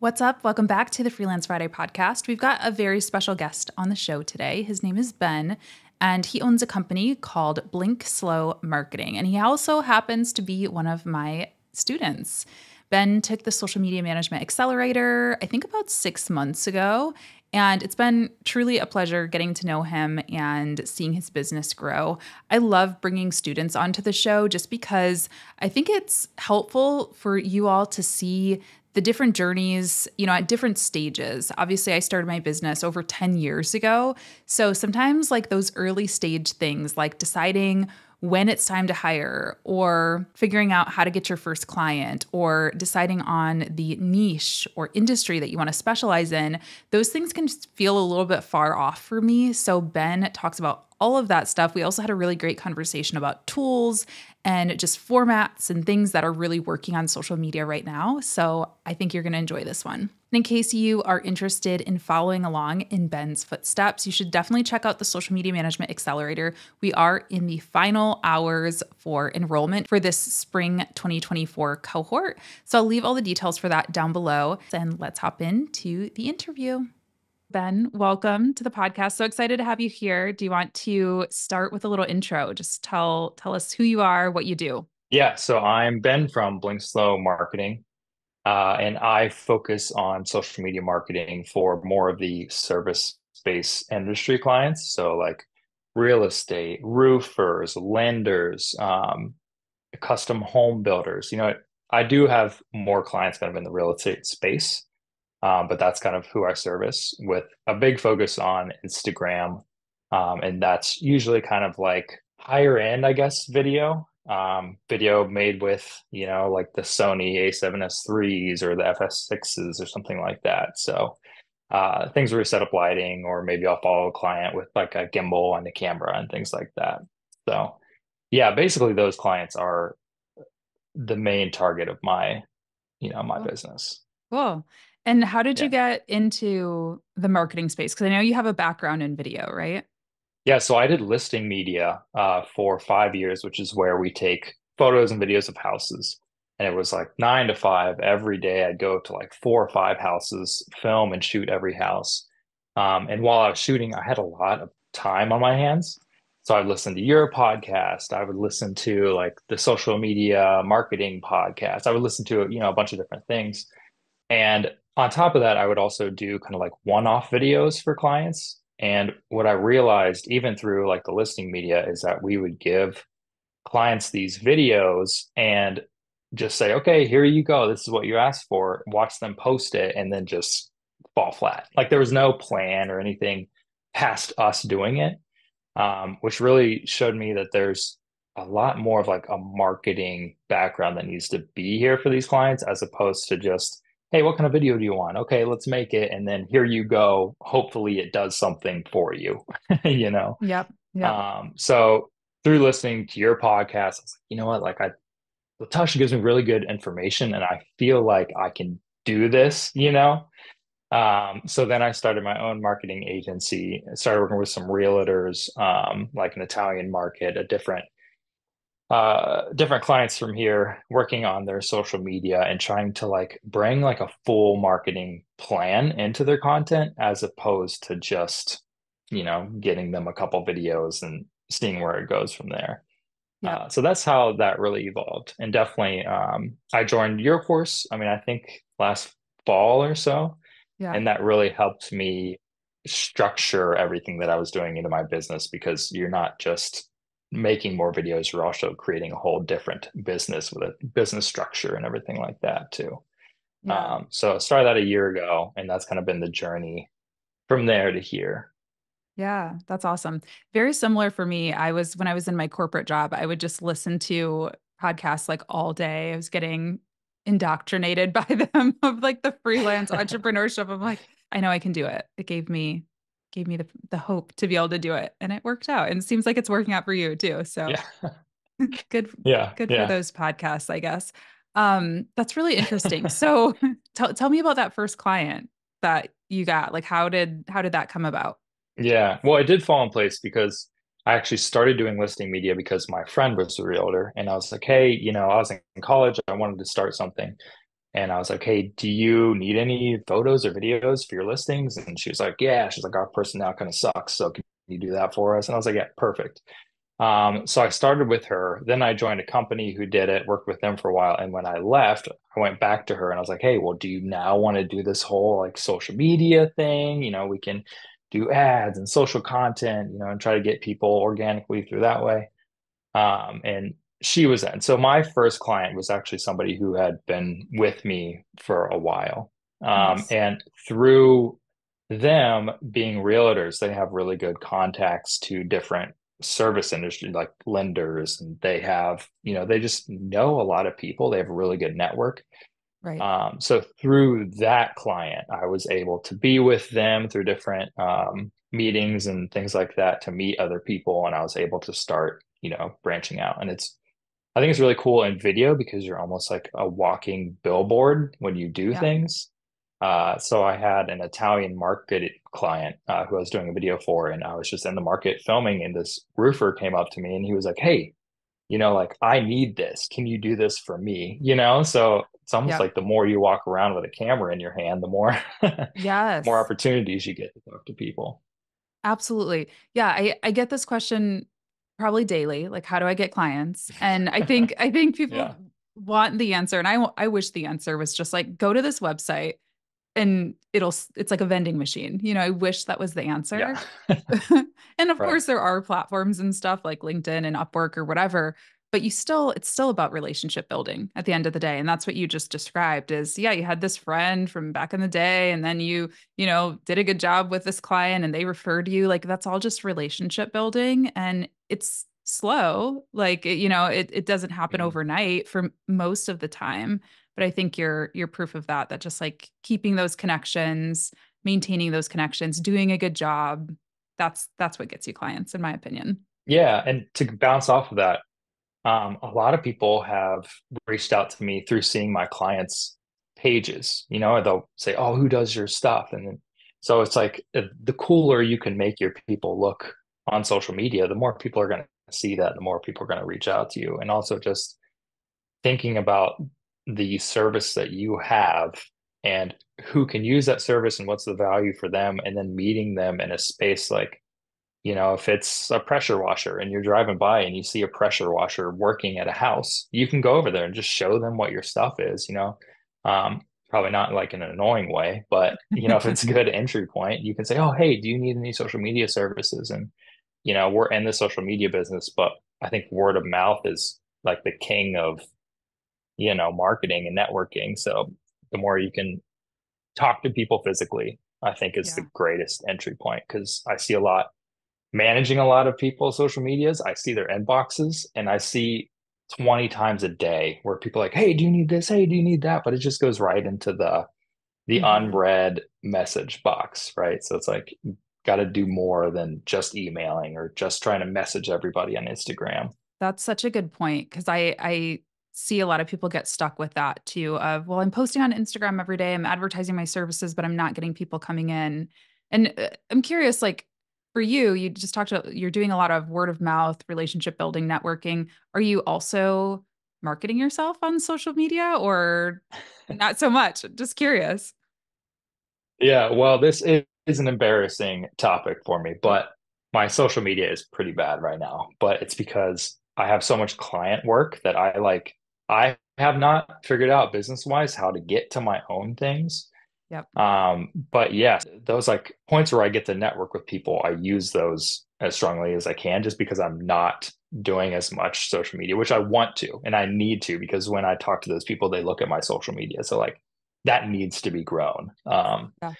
What's up? Welcome back to the Freelance Friday podcast. We've got a very special guest on the show today. His name is Ben, and he owns a company called Blink Slow Marketing. And he also happens to be one of my students. Ben took the social media management accelerator, I think about 6 months ago. And it's been truly a pleasure getting to know him and seeing his business grow. I love bringing students onto the show just because I think it's helpful for you all to see the different journeys, at different stages. Obviously, I started my business over 10 years ago. So sometimes like those early stage things like deciding when it's time to hire or figuring out how to get your first client or deciding on the niche or industry that you want to specialize in, those things can feel a little bit far off for me. So Ben talks about all of that stuff. We also had a really great conversation about tools and just formats and things that are really working on social media right now. So I think you're going to enjoy this one. And in case you are interested in following along in Ben's footsteps, you should definitely check out the Social Media Management Accelerator. We are in the final hours for enrollment for this spring 2024 cohort. So I'll leave all the details for that down below. And let's hop into the interview. Ben, welcome to the podcast. So excited to have you here. Do you want to start with a little intro? Just tell us who you are, what you do. Yeah, so I'm Ben from Blink Slow Marketing, and I focus on social media marketing for more of the service-based industry clients. So like real estate, roofers, lenders, custom home builders. I do have more clients kind of in the real estate space, but that's kind of who I service with a big focus on Instagram. And that's usually kind of like higher end, I guess, video made with, like the Sony A7S3s or the FS6s or something like that. So things where we set up lighting, or maybe I'll follow a client with like a gimbal and a camera and things like that. So yeah, basically those clients are the main target of my Cool. business. Cool. And how did you Yeah. get into the marketing space? Because I know you have a background in video, right? Yeah, so I did listing media for 5 years, which is where we take photos and videos of houses. And it was like 9 to 5 every day. I'd go to like 4 or 5 houses, film and shoot every house. And while I was shooting, I had a lot of time on my hands. So I'd listen to your podcast. I would listen to like the social media marketing podcast. I would listen to, a bunch of different things. And on top of that, I would also do kind of like one-off videos for clients. And what I realized, even through like the listing media, is that we would give clients these videos and just say, okay, here you go. This is what you asked for. Watch them post it and then just fall flat. Like there was no plan or anything past us doing it, which really showed me that there's a lot more of like a marketing background that needs to be here for these clients as opposed to just, hey, what kind of video do you want? Okay, let's make it. And then here you go. Hopefully it does something for you, you know? Yep. Yep. So through listening to your podcast, I was like, you know what? Latasha gives me really good information and I feel like I can do this. So then I started my own marketing agency, started working with some realtors, like an Italian market, a different clients from here, working on their social media and trying to like bring like a full marketing plan into their content as opposed to just, getting them a couple videos and seeing where it goes from there. Yep. So that's how that really evolved. And definitely, I joined your course, I mean, I think last fall or so, Yeah. and that really helped me structure everything that I was doing into my business because you're not just making more videos, you're also creating a whole different business with a business structure and everything like that too. Yeah. So I started that a year ago, and that's kind of been the journey from there to here. Yeah, that's awesome. Very similar for me. When I was in my corporate job, I would just listen to podcasts like all day. I was getting indoctrinated by them of like the freelance entrepreneurship. I'm like, I know I can do it. It gave me the hope to be able to do it. And it worked out. And it seems like it's working out for you too. So Yeah. good, Yeah. good for Yeah. those podcasts, I guess. That's really interesting. So tell me about that first client that you got. Like how did that come about? Yeah. Well, it did fall in place because I actually started doing listing media because my friend was a realtor. And I was like, hey, I was in college. I wanted to start something. And I was like, hey, do you need any photos or videos for your listings? And she was like, yeah. She's like, our personnel kind of sucks. So can you do that for us? And I was like, yeah, perfect. So I started with her. Then I joined a company who did it, worked with them for a while. And when I left, I went back to her and I was like, hey, well, do you now want to do this whole like social media thing? We can do ads and social content, and try to get people organically through that way. And she was in. So my first client was actually somebody who had been with me for a while. Nice. And through them being realtors, they have really good contacts to different service industry like lenders, and they have, they just know a lot of people. They have a really good network. Right. So through that client, I was able to be with them through different meetings and things like that to meet other people, and I was able to start, branching out. And I think it's really cool in video because you're almost like a walking billboard when you do Yeah. things. So I had an Italian market client who I was doing a video for, and I was just in the market filming, and this roofer came up to me and he was like, "Hey, like I need this. Can you do this for me?" So it's almost Yeah. like the more you walk around with a camera in your hand, the more more Yes. opportunities you get to talk to people. Absolutely. Yeah, I get this question probably daily, like how do I get clients? And I think people Yeah. want the answer, and I wish the answer was just like go to this website and it's like a vending machine. I wish that was the Yeah. answer. And of Right. course there are platforms and stuff like LinkedIn and Upwork or whatever, but it's still about relationship building at the end of the day. And that's what you just described is, yeah, you had this friend from back in the day and then you did a good job with this client and they referred you. Like that's all just relationship building and it's slow. Like it doesn't happen Mhm. overnight for most of the time. But I think you're proof of that just like keeping those connections, maintaining those connections, doing a good job, that's what gets you clients, in my opinion. Yeah. And to bounce off of that, a lot of people have reached out to me through seeing my clients' pages. They'll say, "Oh, who does your stuff?" And then, so it's like the cooler you can make your people look on social media, the more people are going to see that, the more people are going to reach out to you. And also just thinking about the service that you have and who can use that service and what's the value for them, and then meeting them in a space like, if it's a pressure washer and you're driving by and you see a pressure washer working at a house, you can go over there and just show them what your stuff is, probably not like in an annoying way, but if it's a good entry point, you can say, "Oh, hey, do you need any social media services?" And, we're in the social media business, but I think word of mouth is like the king of, marketing and networking. So the more you can talk to people physically, I think is the Yeah. greatest entry point because I see a lot managing a lot of people's social medias. I see their inboxes and I see 20 times a day where people are like, "Hey, do you need this? Hey, do you need that?" But it just goes right into the Mhm. unread message box, right? So it's like got to do more than just emailing or just trying to message everybody on Instagram. That's such a good point because I see a lot of people get stuck with that too of, well, I'm posting on Instagram every day, I'm advertising my services, but I'm not getting people coming in. And I'm curious, like for you, you just talked about you're doing a lot of word of mouth, relationship building, networking. Are you also marketing yourself on social media or not so much? Just curious. Yeah, well, this is an embarrassing topic for me, but my social media is pretty bad right now. But it's because I have so much client work that I have not figured out business wise how to get to my own things. Yep. But yes, those like points where I get to network with people, I use those as strongly as I can just because I'm not doing as much social media, which I want to and I need to because when I talk to those people, they look at my social media. So like that needs to be grown. Yeah.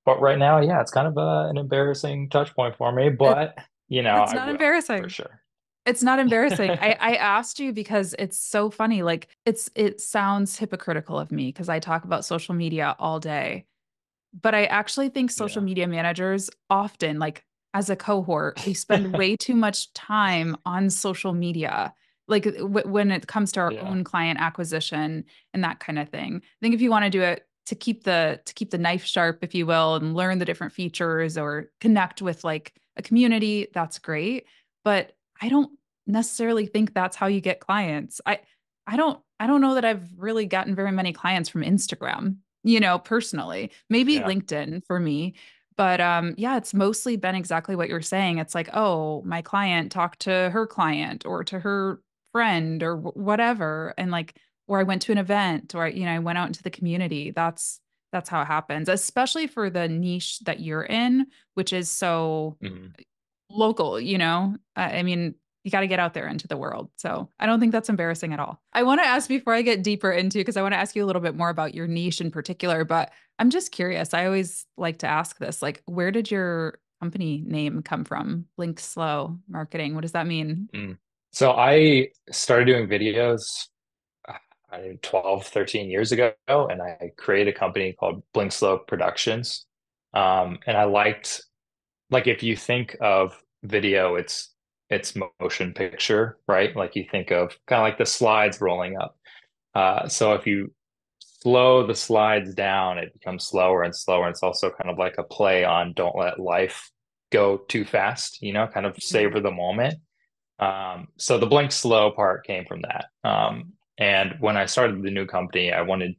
But right now, yeah, it's kind of an embarrassing touch point for me, It, but it's I not will for embarrassing. sure. It's not embarrassing. I asked you because it's so funny. Like it sounds hypocritical of me because I talk about social media all day. But I actually think social Yeah. media managers often, like as a cohort, they spend way too much time on social media. Like when it comes to our Yeah. own client acquisition and that kind of thing. I think if you want to do it to keep the knife sharp, if you will, and learn the different features or connect with like a community, that's great. But I don't necessarily think that's how you get clients. I I don't know that I've really gotten very many clients from Instagram, personally. Maybe Yeah. LinkedIn for me. But yeah, it's mostly been exactly what you're saying. It's like, oh, my client talked to her client or to her friend or whatever. And like, or I went to an event or I went out into the community. That's how it happens, especially for the niche that you're in, which is so Mhm. local, I mean, you got to get out there into the world. So I don't think that's embarrassing at all. I want to ask before I get deeper into, because I want to ask you a little bit more about your niche in particular, but I'm just curious. I always like to ask this, like, where did your company name come from? Blink Slow Marketing. What does that mean? Mm. So I started doing videos 12, 13 years ago, and I created a company called Blink Slow Productions. And I liked, like, if you think of video, it's motion picture, right? Like you think of kind of like the slides rolling up. So if you slow the slides down, it becomes slower and slower. And it's also kind of like a play on don't let life go too fast, kind of Mhm. savor the moment. So the blink slow part came from that. And when I started the new company, I wanted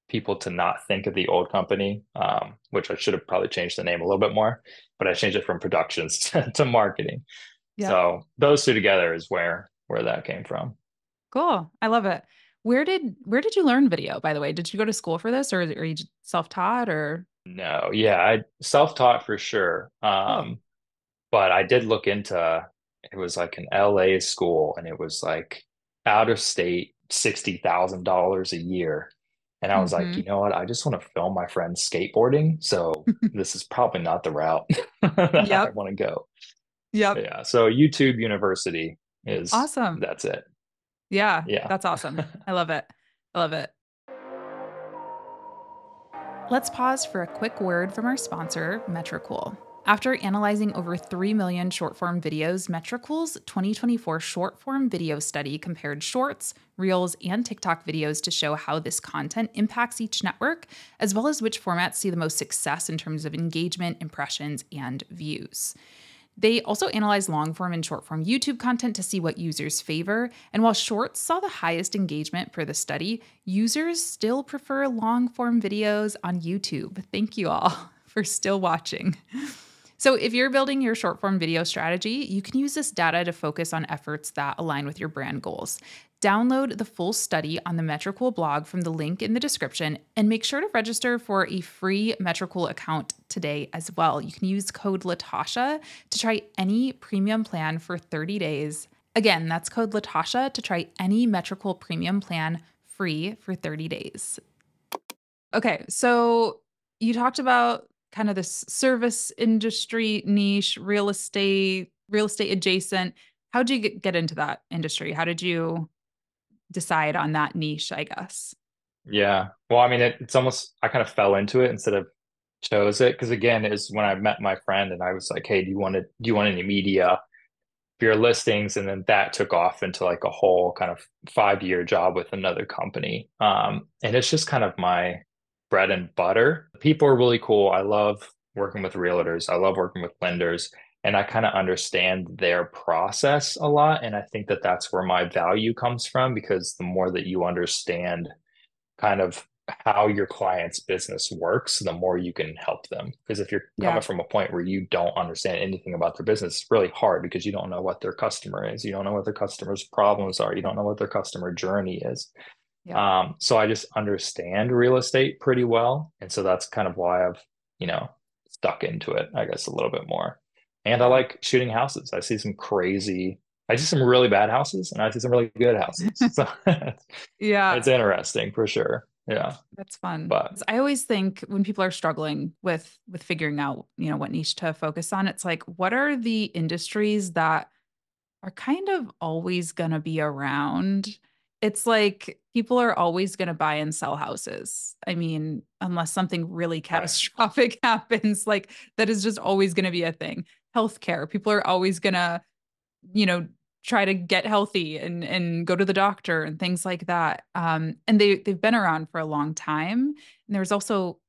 people to not think of the old company, which I should have probably changed the name a little bit more, but I changed it from productions to marketing. Yep. So those two together is where that came from. Cool. I love it. Where did you learn video, by the way? Did you go to school for this or are you self-taught or No, yeah, I self-taught for sure. cool? But I did look into it was like an LA school and it was like out of state $60,000 a year. And I was like, Hmm. you know what? I just want to film my friends skateboarding. So this is probably not the route that I Yep. want to go. Yep. Yeah. So YouTube University is Awesome. that's it. Yeah, Yeah. that's awesome. I love it. I love it. Let's pause for a quick word from our sponsor, Metricool. After analyzing over 3 million short form videos, Metricool's 2024 short form video study compared shorts, reels, and TikTok videos to show how this content impacts each network, as well as which formats see the most success in terms of engagement, impressions, and views. They also analyzed long form and short form YouTube content to see what users favor. And while shorts saw the highest engagement for the study, users still prefer long form videos on YouTube. Thank you all for still watching. So, if you're building your short form video strategy, you can use this data to focus on efforts that align with your brand goals. Download the full study on the Metricool blog from the link in the description and make sure to register for a free Metricool account today as well. You can use code Latasha to try any premium plan for 30 days. Again, that's code Latasha to try any Metricool premium plan free for 30 days. Okay, so you talked about kind of this service industry niche, real estate adjacent. How did you get into that industry? How did you decide on that niche, I guess? Yeah. Well, I mean, it's almost, I kind of fell into it instead of chose it. Because again, is when I met my friend and I was like, hey, do you want any media for your listings? And then that took off into like a whole kind of 5 year job with another company. And it's just kind of my bread and butter. People are really cool. I love working with realtors. I love working with lenders. And I kind of understand their process a lot. And I think that that's where my value comes from because the more that you understand kind of how your client's business works, the more you can help them. Because if you're coming Yeah, from a point where you don't understand anything about their business, it's really hard because you don't know what their customer is. You don't know what their customer's problems are. You don't know what their customer journey is. yeah, So I just understand real estate pretty well. And so that's kind of why I've, stuck into it, I guess, a little bit more. And I yeah, like shooting houses. I see some really bad houses and I see some really good houses. So it's yeah. interesting for sure. Yeah. That's fun. But 'Cause I always think when people are struggling with figuring out, what niche to focus on, it's like, what are the industries that are kind of always going to be around? It's like people are always going to buy and sell houses. I mean, unless something really right. catastrophic happens, like that is just always going to be a thing. Healthcare, people are always going to, you know, try to get healthy and go to the doctor and things like that. And they've been around for a long time. And there's also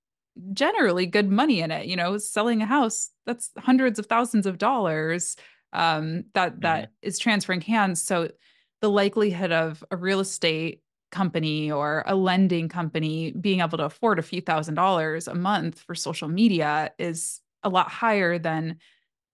generally good money in it. Selling a house, that's hundreds of thousands of dollars that Mhm. is transferring hands. So the likelihood of a real estate company or a lending company being able to afford a few $1,000s a month for social media is a lot higher than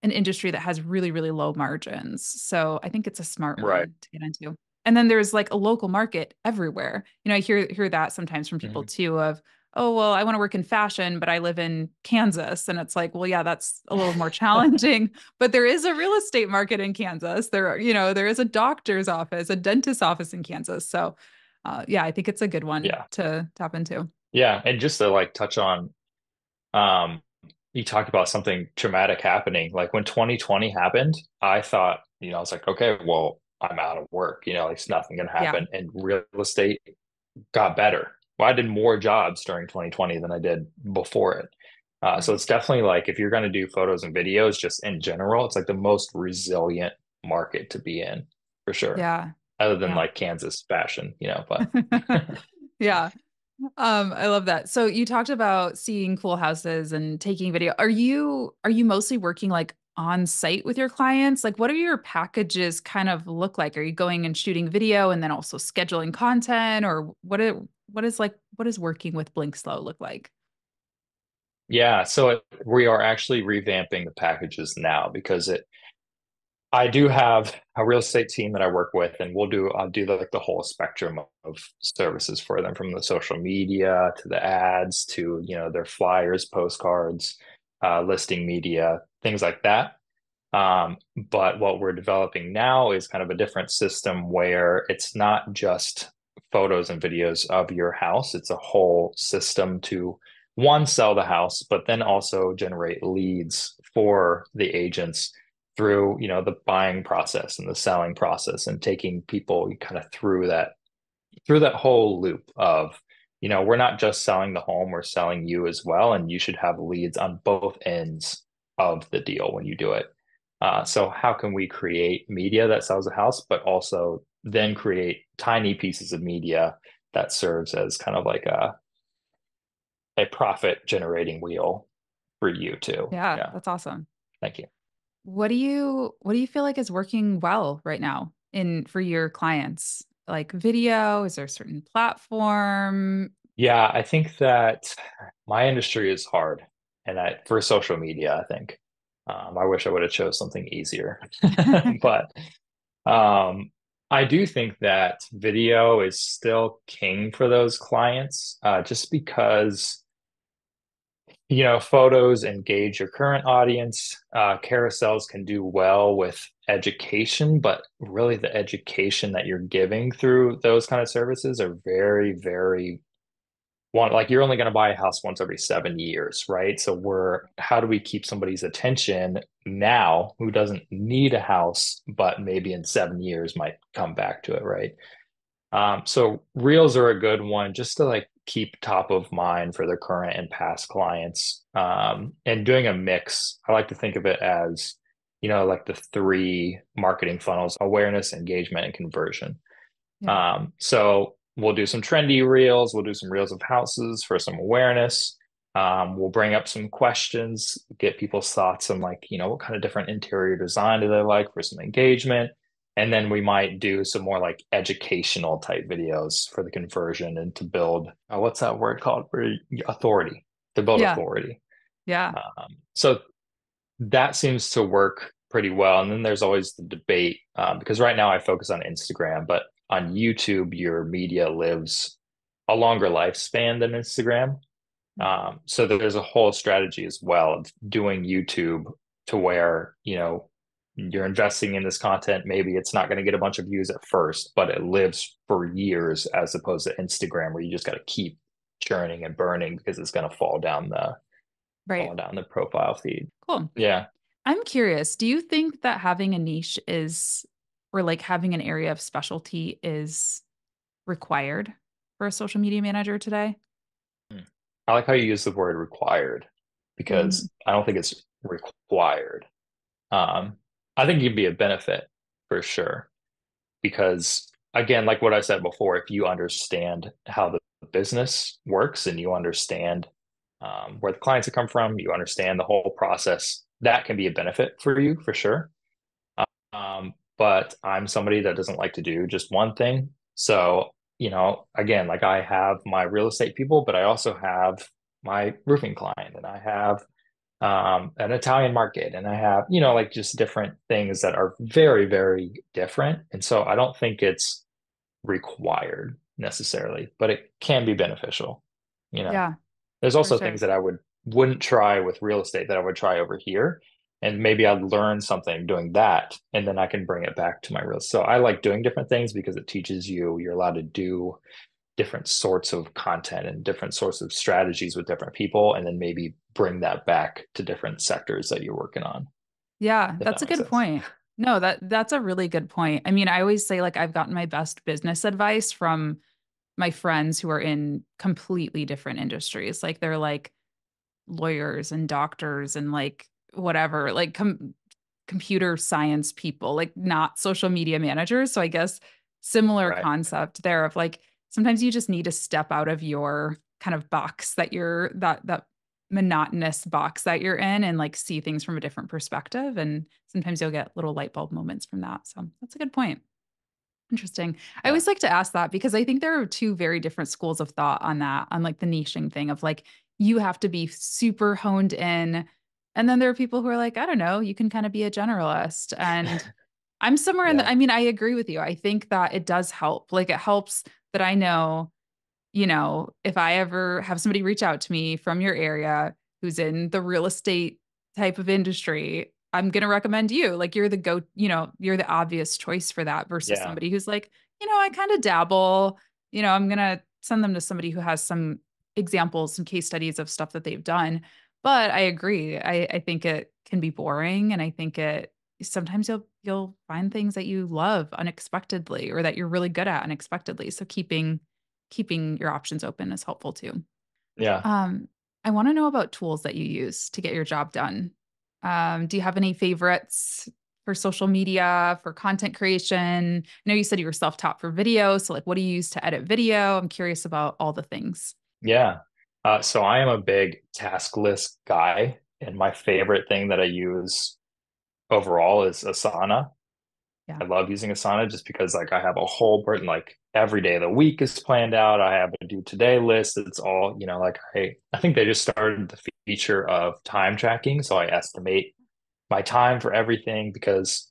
an industry that has really, really low margins. So I think it's a smart Right. one to get into. And then there's like a local market everywhere. I hear that sometimes from people Mhm. too of, oh, well, I want to work in fashion, but I live in Kansas. And it's like, well, yeah, that's a little more challenging. But there is a real estate market in Kansas. There is a doctor's office, a dentist's office in Kansas. So yeah, I think it's a good one Yeah. to tap into. Yeah. And just to like touch on, um, you talked about something traumatic happening. Like when 2020 happened, I thought, I was like, okay, well, I'm out of work, like it's nothing gonna Yeah. happen. And real estate got better. Well, I did more jobs during 2020 than I did before it. So Right. it's definitely like if you're going to do photos and videos, just in general, it's like the most resilient market to be in for sure. Yeah. Other than Yeah. like Kansas fashion, but Yeah. I love that. So you talked about seeing cool houses and taking video. Are you mostly working like on site with your clients? Like what do your packages kind of look like? Are you going and shooting video and then also scheduling content or what is working with Blink Slow look like? yeah, we are actually revamping the packages now because I do have a real estate team that I work with, and I'll do like the whole spectrum of services for them, from the social media to the ads to, their flyers, postcards, listing media, things like that. But what we're developing now is kind of a different system where it's not just photos and videos of your house. It's a whole system to one, sell the house, but then also generate leads for the agents through, the buying process and the selling process and taking people kind of through that whole loop of, we're not just selling the home, we're selling you as well. And you should have leads on both ends of the deal when you do it. So how can we create media that sells a house, but also then create tiny pieces of media that serves as kind of like a profit generating wheel for you too? Yeah, Yeah. that's awesome. Thank you. What do you feel like is working well right now in for your clients? Like video, is there a certain platform? Yeah, I think that my industry is hard, and for social media, I think I wish I would have chose something easier, but um, I do think that video is still king for those clients, just because photos engage your current audience. Carousels can do well with education, but really the education that you're giving through those kind of services are very, very like you're only going to buy a house once every 7 years, right? So how do we keep somebody's attention now who doesn't need a house, but maybe in 7 years might come back to it, right? So reels are a good one just to like keep top of mind for their current and past clients. And doing a mix, I like to think of it as, like the three marketing funnels: awareness, engagement, and conversion. Yeah. So we'll do some trendy reels. We'll do some reels of houses for some awareness. We'll bring up some questions, get people's thoughts on like, what kind of different interior design do they like for some engagement. And then we might do some more like educational type videos for the conversion and to build, what's that word called? Authority, to build Yeah. authority. Yeah. So that seems to work pretty well. And then there's always the debate, because right now I focus on Instagram, but on YouTube, your media lives a longer lifespan than Instagram. So there's a whole strategy as well of doing YouTube to where, you're investing in this content. Maybe it's not going to get a bunch of views at first, but it lives for years as opposed to Instagram where you just got to keep churning and burning because it's going to fall Right. down the profile feed. Cool. Yeah. I'm curious, do you think that having a niche is, or like having an area of specialty is required for a social media manager today? Hmm. I like how you use the word required Mhm. because I don't think it's required. Um, I think you'd be a benefit for sure because, again, like what I said before, if you understand how the business works and you understand where the clients have come from, you understand the whole process, that can be a benefit for you for sure. But I'm somebody that doesn't like to do just one thing. So again, like I have my real estate people, but I also have my roofing client and I have an Italian market and I have, like just different things that are very, very different. And so I don't think it's required necessarily, but it can be beneficial. You know, Yeah, there's for also things sure. that I wouldn't try with real estate that I would try over here. And maybe I'd learn something doing that, and then I can bring it back to my real. So I like doing different things because it teaches you, you're allowed to do different sorts of content and different sorts of strategies with different people, and then maybe bring that back to different sectors that you're working on, Yeah, if that's that a makes good sense. point. No, that's a really good point. I mean, I always say like I've gotten my best business advice from my friends who are in completely different industries. Like they're like lawyers and doctors and like whatever, like computer science people, like not social media managers. So I guess similar Right. concept there of like sometimes you just need to step out of your kind of box that you're that monotonous box that you're in and like see things from a different perspective. And sometimes you'll get little light bulb moments from that. So that's a good point. Interesting. I Yeah. always like to ask that because I think there are two very different schools of thought on that, on like the niching thing of like you have to be super honed in. And then there are people who are like, I don't know, you can kind of be a generalist. And I'm somewhere in the, Yeah. I mean, I agree with you. I think that it does help. Like it helps that I know, if I ever have somebody reach out to me from your area who's in the real estate type of industry, I'm going to recommend you. Like you're the you're the obvious choice for that versus Yeah. somebody who's like, I kind of dabble, I'm going to send them to somebody who has some examples, some case studies of stuff that they've done. But I agree. I think it can be boring and I think it sometimes you'll find things that you love unexpectedly or that you're really good at unexpectedly. So keeping your options open is helpful too. Yeah. Um, I want to know about tools that you use to get your job done. Do you have any favorites for social media, for content creation? I know you said you were self-taught for video, so like what do you use to edit video? I'm curious about all the things. Yeah. So I am a big task list guy, and my favorite thing that I use overall is Asana. Yeah. I love using Asana just because like I have a whole burden, like every day of the week is planned out. I have a do today list. It's all, like I think they just started the feature of time tracking. So I estimate my time for everything because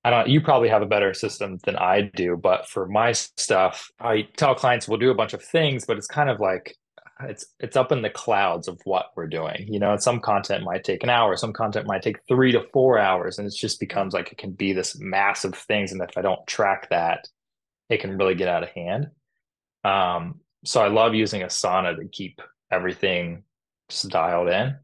I don't, you probably have a better system than I do, but for my stuff, I tell clients we'll do a bunch of things, but it's kind of like it's up in the clouds of what we're doing. Some content might take an hour, some content might take 3 to 4 hours, and it just Yeah. becomes like it can be this massive things. And if I don't track that, it can really get out of hand. So I love using Asana to keep everything just dialed in.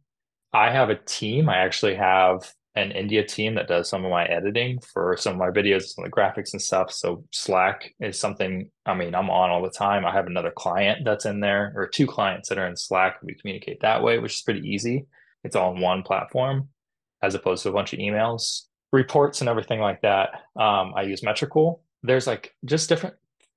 I have a team. I actually have an India team that does some of my editing for some of my videos and the graphics and stuff. So Slack is something, I mean, I'm on all the time. I have another client that's in there, or two clients that are in Slack. We communicate that way, which is pretty easy. It's all in one platform as opposed to a bunch of emails, reports, and everything like that. I use Metricool. There's like just different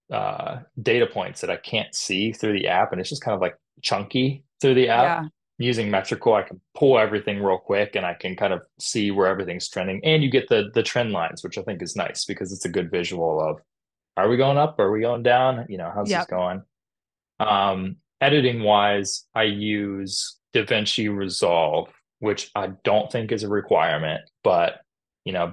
data points that I can't see through the app, and it's just kind of like chunky through the app. Yeah. Using Metrical, I can pull everything real quick and I can kind of see where everything's trending. And you get the trend lines, which I think is nice because it's a good visual of are we going up? Are we going down? How's this Yep. going? Editing wise, I use DaVinci Resolve, which I don't think is a requirement, but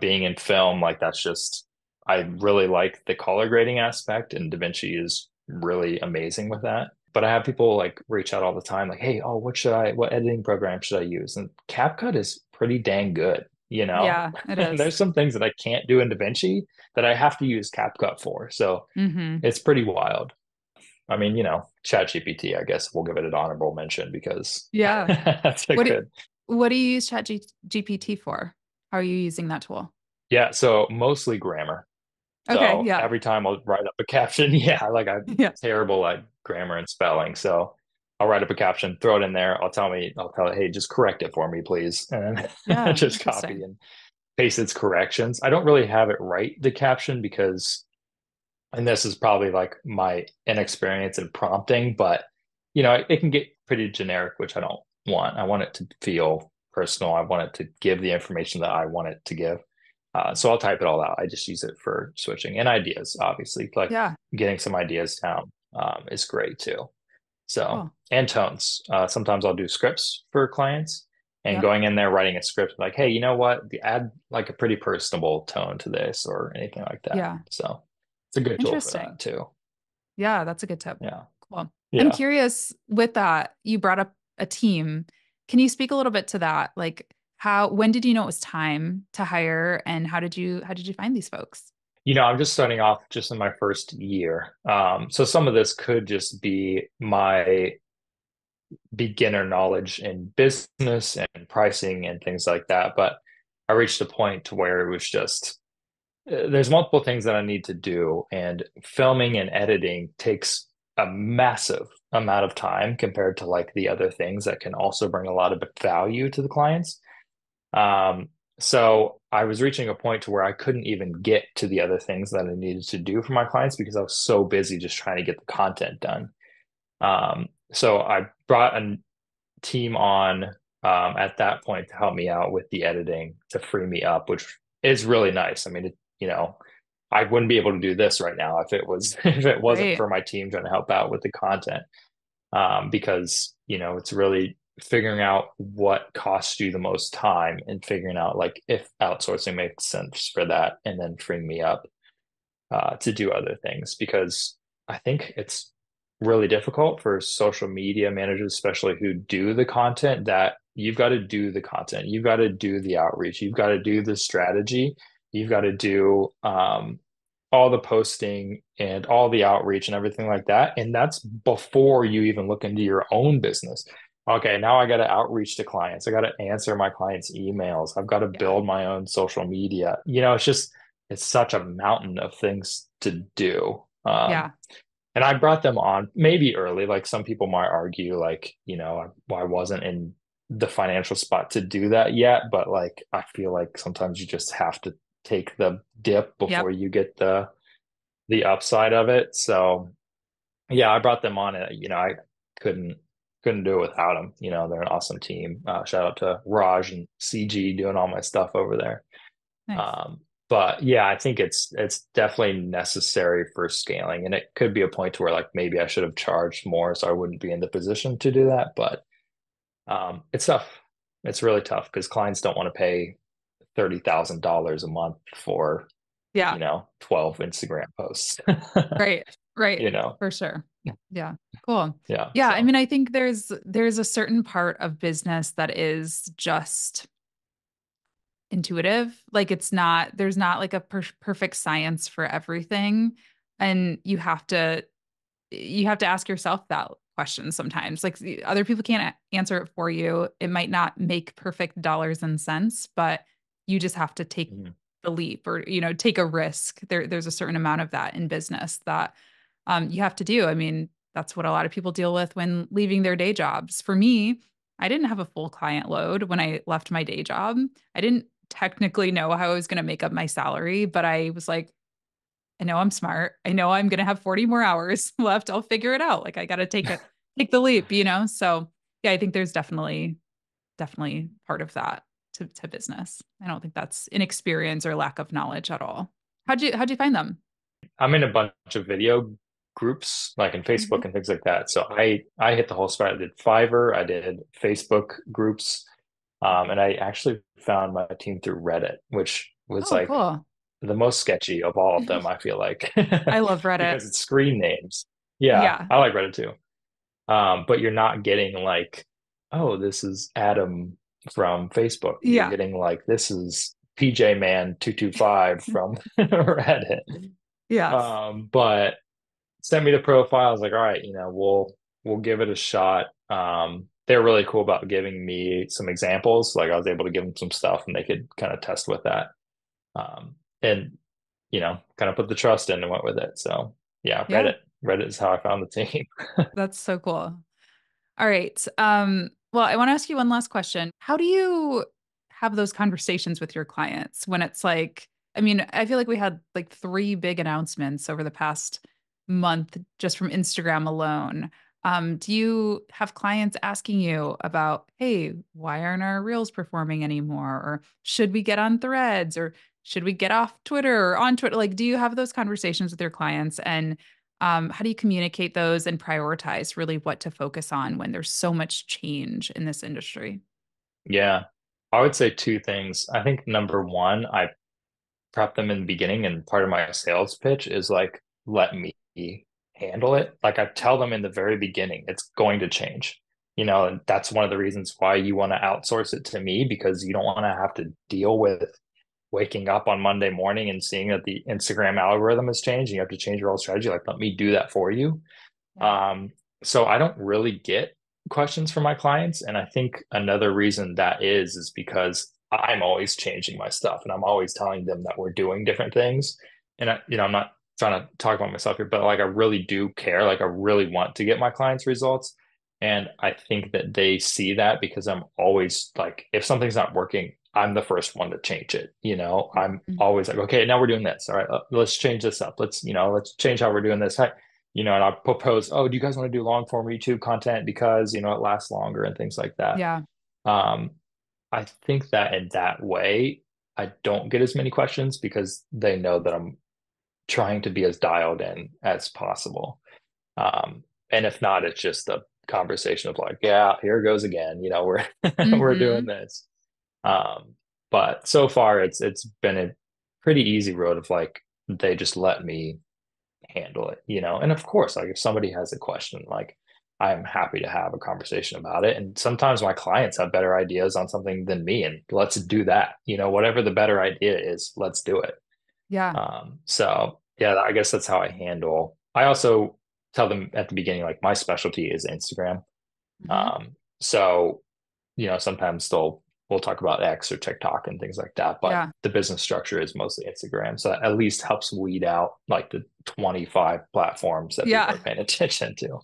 being in film, like that's just I really like the color grading aspect, and DaVinci is really amazing with that. But I have people like reach out all the time, like, hey, oh, what editing program should I use? And CapCut is pretty dang good, Yeah, it And is. there's some things that I can't do in DaVinci that I have to use CapCut for. So Mm-hmm. it's pretty wild. I mean, ChatGPT, I guess we'll give it an honorable mention because Yeah. that's a What do, good. what do you use GPT for? How are you using that tool? Yeah, so mostly grammar. Okay, So yeah. every time I'll write up a caption, yeah, like I'm Yeah. terrible at grammar and spelling. So I'll write up a caption, throw it in there. I'll tell it, hey, just correct it for me, please. And then Yeah, just copy interesting. and paste its corrections. I don't really have it write the caption because and this is probably like my inexperience in prompting, but it can get pretty generic, which I don't want. I want it to feel personal. I want it to give the information that I want it to give. So I'll type it all out. I just use it for switching and ideas, obviously. Like Yeah. getting some ideas down is great too. So, Cool. and tones. Sometimes I'll do scripts for clients and Yep. going in there, writing a script like, hey, you know what? Add like a pretty personable tone to this or anything like that. Yeah. So it's a good tool for that Interesting. too. Yeah, that's a good tip. Yeah. Cool. I'm Yeah. curious with that, you brought up a team. Can you speak a little bit to that? Like when did you know it was time to hire and how did you find these folks? I'm just starting off just in my first year. So some of this could just be my beginner knowledge in business and pricing and things like that. But I reached a point to where it was just there's multiple things that I need to do, and filming and editing takes a massive amount of time compared to like the other things that can also bring a lot of value to the clients. Um, so I was reaching a point to where I couldn't even get to the other things that I needed to do for my clients because I was so busy just trying to get the content done. So I brought a team on at that point to help me out with the editing to free me up, which is really nice. I mean, I wouldn't be able to do this right now if it was if it wasn't Right. for my team trying to help out with the content. Because it's really figuring out what costs you the most time and figuring out like if outsourcing makes sense for that, and then freeing me up to do other things because I think it's really difficult for social media managers, especially who do the content, that you've got to do the content, you've got to do the outreach, you've got to do the strategy, you've got to do all the posting and all the outreach and everything like that. And that's before you even look into your own business. Okay, now I got to outreach to clients. I got to answer my clients' emails. I've got to Yeah. build my own social media. It's such a mountain of things to do. Yeah. And I brought them on maybe early. Like some people might argue, like, I wasn't in the financial spot to do that yet. But like, I feel like sometimes you just have to take the dip before Yep. you get the upside of it. So yeah, I brought them on. And I couldn't couldn't do it without them. They're an awesome team. Shout out to Raj and CG doing all my stuff over there. Nice. Um, but yeah, I think it's definitely necessary for scaling, and it could be a point to where like maybe I should have charged more, so I wouldn't be in the position to do that. But it's tough. It's really tough because clients don't want to pay $30,000 a month for Yeah. 12 Instagram posts. Right. Right. you know, For sure. Yeah. Cool. yeah. Yeah. I So mean, I think there's a certain part of business that is just intuitive. Like there's not like a perfect science for everything. And you have to ask yourself that question sometimes. Like other people can't answer it for you. It might not make perfect dollars and cents, but you just have to take mhm. the leap or, take a risk. There's a certain amount of that in business that you have to do. I mean, that's what a lot of people deal with when leaving their day jobs. For me, I didn't have a full client load when I left my day job. I didn't technically know how I was going to make up my salary, but I was like, I know I'm smart. I know I'm going to have 40 more hours left. I'll figure it out. Like I got to take the leap. So yeah, I think there's definitely part of that to business. I don't think that's inexperience or lack of knowledge at all. How'd you find them? I'm in a bunch of video groups like in Mhm. Facebook and things like that. So I hit the whole spread. I did Fiverr, I did Facebook groups, and I actually found my team through Reddit, which was Oh, like cool. the most sketchy of all of them, I feel like, I love Reddit. because it's screen names. Yeah, Yeah. I like Reddit too. But you're not getting like, oh, this is Adam from Facebook. You're Yeah. getting like, this is PJ Man 225 from Reddit. Yes. But sent me the profile. I was like, all right, we'll give it a shot. They're really cool about giving me some examples. Like I was able to give them some stuff and they could kind of test with that. And kind of put the trust in and went with it. So yeah, Yeah. Reddit is how I found the team. That's so cool. All right. Well, I want to ask you one last question. How do you have those conversations with your clients when it's like, I mean, I feel like we had like three big announcements over the past month just from Instagram alone. Do you have clients asking you about, hey, why aren't our reels performing anymore? Or should we get on threads? Or should we get off Twitter or on Twitter? Like, do you have those conversations with your clients? And how do you communicate those and prioritize really what to focus on when there's so much change in this industry? Yeah. I would say two things. I think number one, I prep them in the beginning, and part of my sales pitch is like, let me handle it. Like I tell them in the very beginning, it's going to change. And that's one of the reasons why you want to outsource it to me, because you don't want to have to deal with waking up on Monday morning and seeing that the Instagram algorithm has changed. And you have to change your whole strategy. Like, let me do that for you. Yeah. Um, so I don't really get questions from my clients. And I think another reason that is because I'm always changing my stuff and I'm always telling them that we're doing different things. And I'm not trying to talk about myself here, but like I really do care. Like I really want to get my clients results. And I think that they see that because I'm always like, if something's not working, I'm the first one to change it. I'm Mhm. always like, okay, now we're doing this. All right, let's change this up. Let's change how we're doing this. And I propose, oh, do you guys want to do long form YouTube content because, it lasts longer and things like that. Yeah. Um, I think that in that way, I don't get as many questions because they know that I'm trying to be as dialed in as possible. And if not, it's just a conversation of like, yeah, here it goes again. We're we're doing Hmm. this. Um, but so far it's been a pretty easy road of like they just let me handle it. And of course, like if somebody has a question, like I'm happy to have a conversation about it. And sometimes my clients have better ideas on something than me, and let's do that. Whatever the better idea is, let's do it. Yeah. So yeah, I guess that's how I handle. I also tell them at the beginning, like my specialty is Instagram. Hmm. So sometimes we'll talk about X or TikTok and things like that, but Yeah. the business structure is mostly Instagram. So that at least helps weed out like the 25 platforms that people Yeah. are paying attention to.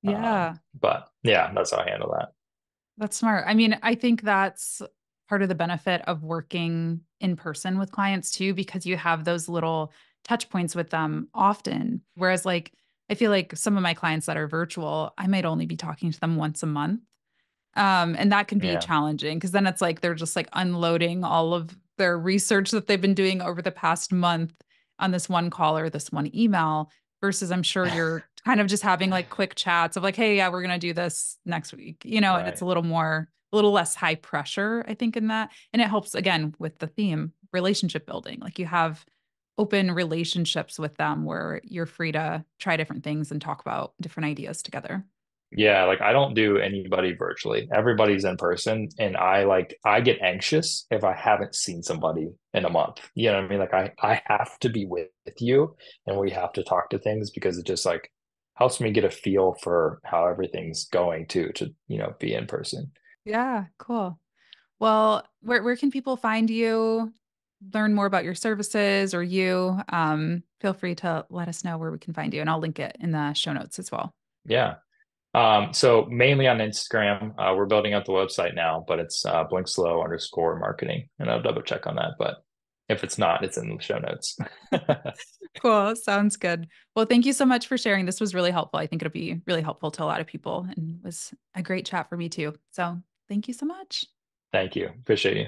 Yeah. But yeah, that's how I handle that. That's smart. I mean, I think that's part of the benefit of working in person with clients too, because you have those little touch points with them often. Whereas, like, I feel like some of my clients that are virtual, I might only be talking to them once a month. And that can be Yeah, challenging because then it's like they're just like unloading all of their research that they've been doing over the past month on this one call or this one email versus I'm sure you're kind of just having like quick chats of like, hey, yeah, we're gonna do this next week, and it's right. a little less high pressure, I think, in that. And it helps again with the theme, relationship building. Like you have open relationships with them where you're free to try different things and talk about different ideas together. Yeah, like I don't do anybody virtually. Everybody's in person, and I get anxious if I haven't seen somebody in a month. You know what I mean? Like I have to be with you and we have to talk to things because it just like helps me get a feel for how everything's going to be in person. Yeah, cool. Well, where can people find you, learn more about your services or you? Feel free to let us know where we can find you, and I'll link it in the show notes as well. Yeah. So mainly on Instagram, we're building out the website now, but it's @blinkslow_marketing, and I'll double check on that. But if it's not, it's in the show notes. Cool. Sounds good. Well, thank you so much for sharing. This was really helpful. I think it'll be really helpful to a lot of people and was a great chat for me too. So thank you so much. Thank you. Appreciate you.